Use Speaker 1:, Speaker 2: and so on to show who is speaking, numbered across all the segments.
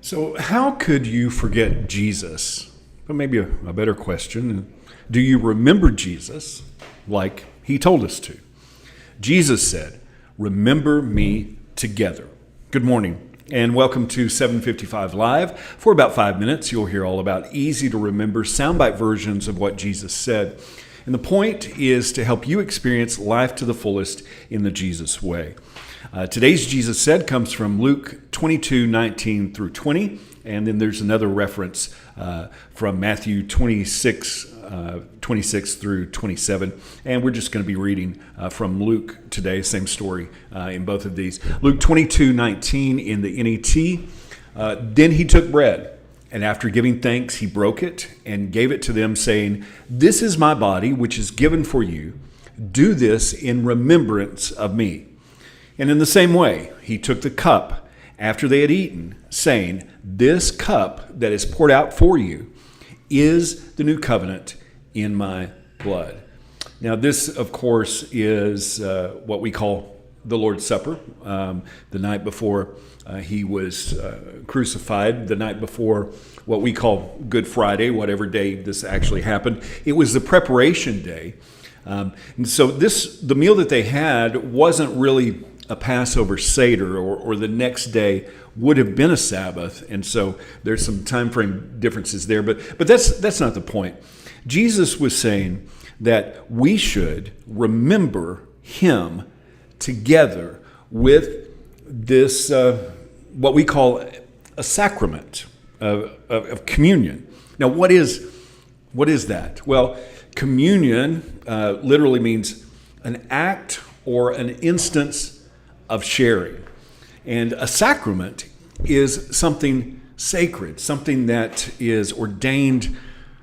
Speaker 1: So, how could you forget Jesus? But maybe a better question, do you remember Jesus like he told us to? Jesus said, "Remember me together." Good morning and welcome to 755 Live. For about 5 minutes, you'll hear all about easy to remember soundbite versions of what Jesus said. And the point is to help you experience life to the fullest in the Jesus way. Today's Jesus Said comes from Luke 22:19 through 20, and then there's another reference from Matthew 26 through 27, and we're just going to be reading from Luke today, same story in both of these. Luke 22:19 in the NET, then he took bread, and after giving thanks, he broke it and gave it to them, saying, "This is my body, which is given for you. Do this in remembrance of me." And in the same way, he took the cup after they had eaten, saying, "This cup that is poured out for you is the new covenant in my blood." Now, this, of course, is what we call the Lord's Supper, the night before he was crucified, the night before what we call Good Friday, whatever day this actually happened. It was the preparation day. And so the meal that they had wasn't really a Passover Seder, or the next day would have been a Sabbath. And so there's some time frame differences there, but that's not the point. Jesus was saying that we should remember him together with this, what we call a sacrament of communion. Now, what is that? Well, communion literally means an act or an instance of sharing. And a sacrament is something sacred, something that is ordained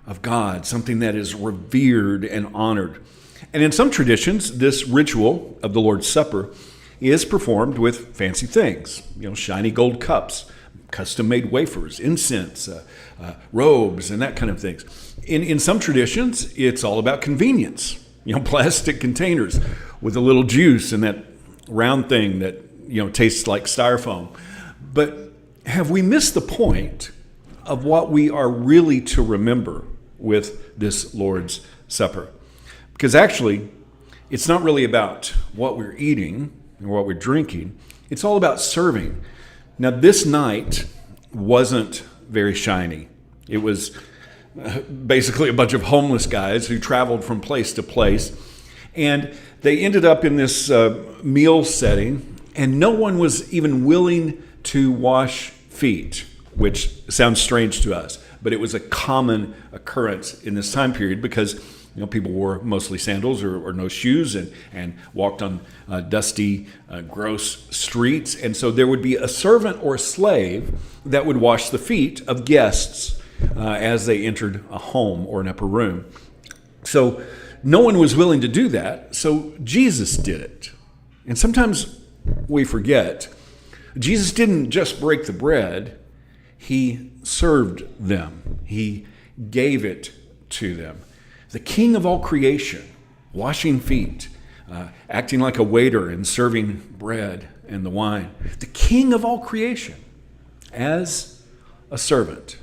Speaker 1: of God, something that is revered and honored. And in some traditions, this ritual of the Lord's Supper is performed with fancy things, shiny gold cups, custom-made wafers, incense, robes, and that kind of things. In some traditions, it's all about convenience, plastic containers with a little juice and that round thing that tastes like styrofoam. But have we missed the point of what we are really to remember with this Lord's Supper? Because actually, it's not really about what we're eating or what we're drinking. It's all about serving. Now, this night wasn't very shiny. It was basically a bunch of homeless guys who traveled from place to place. And they ended up in this meal setting, and no one was even willing to wash feet, which sounds strange to us, but it was a common occurrence in this time period because people wore mostly sandals or no shoes and walked on dusty, gross streets. And so there would be a servant or a slave that would wash the feet of guests as they entered a home or an upper room. So no one was willing to do that, so Jesus did it. And sometimes we forget, Jesus didn't just break the bread, he served them. He gave it to them. The King of all creation, washing feet, acting like a waiter and serving bread and the wine. The King of all creation as a servant.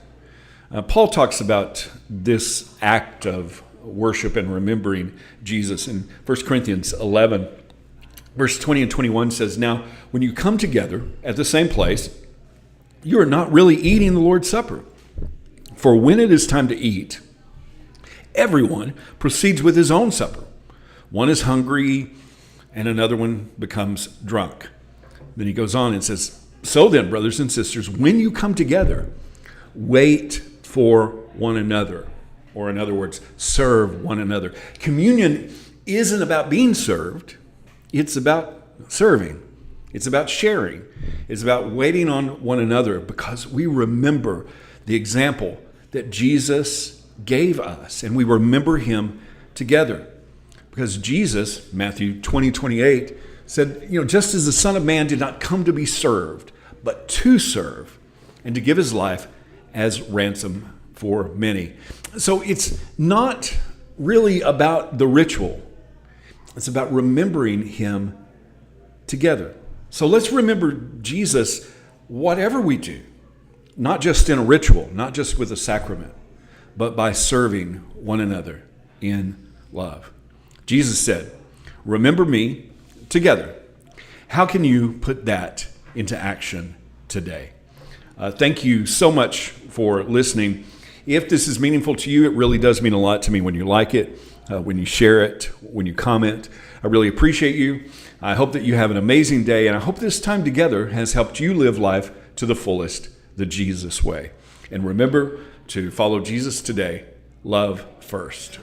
Speaker 1: Paul talks about this act of worship and remembering Jesus in 1 Corinthians 11, verse 20 and 21 says, "Now, when you come together at the same place, you are not really eating the Lord's Supper. For when it is time to eat, everyone proceeds with his own supper. One is hungry and another one becomes drunk." Then he goes on and says, "So then, brothers and sisters, when you come together, wait for one another." Or in other words, serve one another. Communion isn't about being served. It's about serving. It's about sharing. It's about waiting on one another because we remember the example that Jesus gave us, and we remember him together. Because Jesus, Matthew 20:28, said, just as the Son of Man did not come to be served, but to serve and to give his life as ransom for many. So it's not really about the ritual. It's about remembering him together. So let's remember Jesus whatever we do. not just in a ritual, not just with a sacrament, but by serving one another in love. Jesus said, "Remember me," together. How can you put that into action today? Thank you so much for listening. If this is meaningful to you, it really does mean a lot to me when you like it, when you share it, when you comment. I really appreciate you. I hope that you have an amazing day, and I hope this time together has helped you live life to the fullest, the Jesus way. And remember to follow Jesus today. Love first.